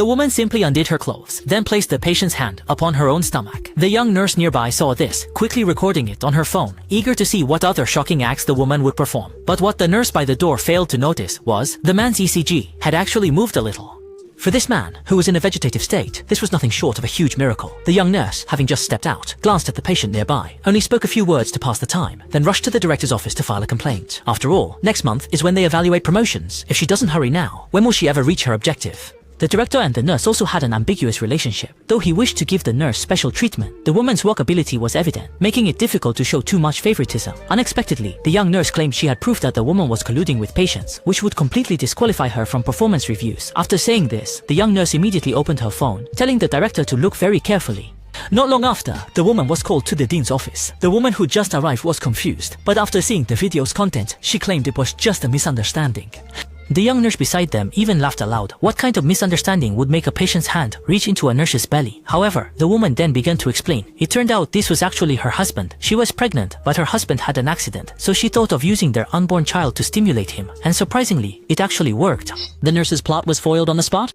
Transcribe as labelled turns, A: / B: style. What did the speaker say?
A: The woman simply undid her clothes, then placed the patient's hand upon her own stomach. The young nurse nearby saw this, quickly recording it on her phone, eager to see what other shocking acts the woman would perform. But what the nurse by the door failed to notice was, the man's ECG had actually moved a little. For this man, who was in a vegetative state, this was nothing short of a huge miracle. The young nurse, having just stepped out, glanced at the patient nearby, only spoke a few words to pass the time, then rushed to the director's office to file a complaint. After all, next month is when they evaluate promotions. If she doesn't hurry now, when will she ever reach her objective? The director and the nurse also had an ambiguous relationship. Though he wished to give the nurse special treatment, the woman's workability was evident, making it difficult to show too much favoritism. Unexpectedly, the young nurse claimed she had proof that the woman was colluding with patients, which would completely disqualify her from performance reviews. After saying this, the young nurse immediately opened her phone, telling the director to look very carefully. Not long after, the woman was called to the dean's office. The woman who just arrived was confused, but after seeing the video's content, she claimed it was just a misunderstanding. The young nurse beside them even laughed aloud. What kind of misunderstanding would make a patient's hand reach into a nurse's belly? However, the woman then began to explain. It turned out this was actually her husband. She was pregnant, but her husband had an accident, so she thought of using their unborn child to stimulate him. And surprisingly, it actually worked.
B: The nurse's plot was foiled on the spot?